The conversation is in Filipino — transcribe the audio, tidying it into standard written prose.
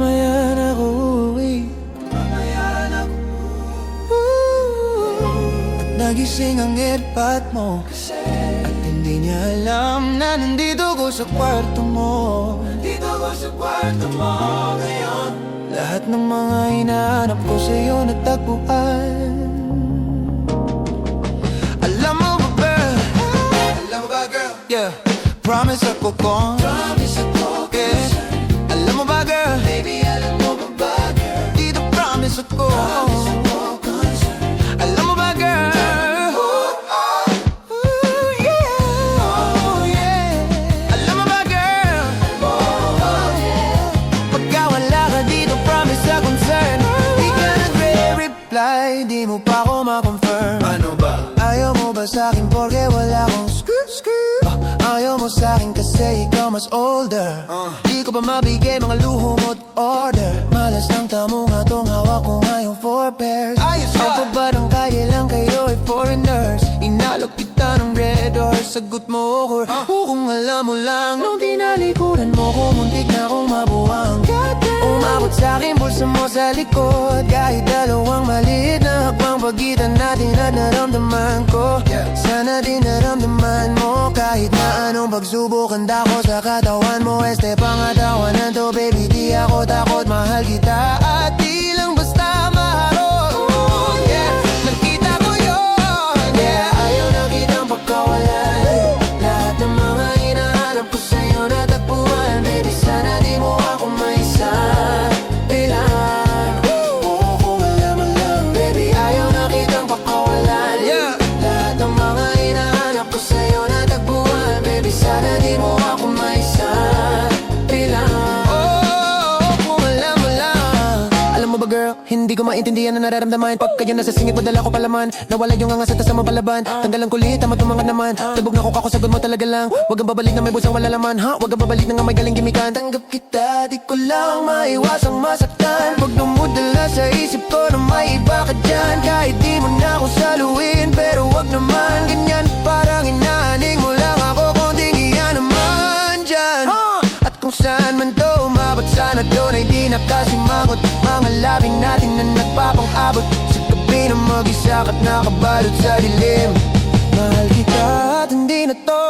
Mamaya na ako uuwi. At nagising ang headpat mo, at hindi niya alam na nandito ko sa kwarto mo. Nandito ko sa kwarto mo ngayon. Lahat ng mga hinahanap ko sa'yo natagpuan. Alam mo ba girl? Alam mo ba girl? Yeah. Promise ako kung yeah. Alam mo ba girl? Baby, alam mo ba girl? Dito promise ako. Alam mo ba girl? Ooh, yeah. Oh, yeah. Alam mo ba girl? Pagka wala ka dito, promise sa concern. Di ka nagre-reply, di mo pa ako ma-confirm. Ano ba? Ayaw mo ba sa'kin porque wala akong skirt? Ayaw mo sa'kin kasi ikaw mas older. Di ko pa mabigay mga luho mo't order. Malas ng tamo nga tong hawak ko ngayong 4 pairs. Ang pabadang kaya lang kayo ay foreigners. Inalok kita ng red horse, sagot mo or kung alam mo lang. Nung tinalikuran mo ko, muntik na akong mabuwang. Umabot sa'kin bulsa mo sa likod. Kahit dalawang maliit na hakbang pagitan natin at naramdaman ko. Sana din naramdaman mo kahit na anong pagsubok. Handa ko sa katawan mo. Este pangatawanan to baby, di ako takot. Mahal kita at di lang basta maharot. Yeah, nakita ko yun. Yeah, ayaw na kitang pagkawalan. Lahat ng mga hinahanap ko sa'yo natagpuan. Baby, sana di mo ako maisa. Kung alam mo lang. Baby, ayaw na kitang pagkawalan. Lahat ng mga hinahanap ko sa'yo natagpuan. Baby, sana di mo ako maisa. Girl, hindi ko maintindihan na nararamdaman. Pag kayo nasa singit mo, dala ko palaman. Nawala yung angas at sa mapalaban. Tanggalan kulit, tama tumangan naman. Tubog na ko kakusagot mo talaga lang. Huwag kang babalik na may busang wala laman. Huwag kang babalik na nga may galing gimikan. Tanggap kita, di ko lang maiwasang masaktan. Pag dumudala sa isip ko na may iba ka dyan. Kahit di mo na ako saluin, pero wag naman ganyan. Parang inahaning mo lang ako, konting iyan naman dyan. At kung saan man to umabot, sana doon ay di nakasimangot. Mga labing natin na nagpapang-abot sa gabi na mag-isa ka't nakabalot sa dilim. Mahal kita at hindi na to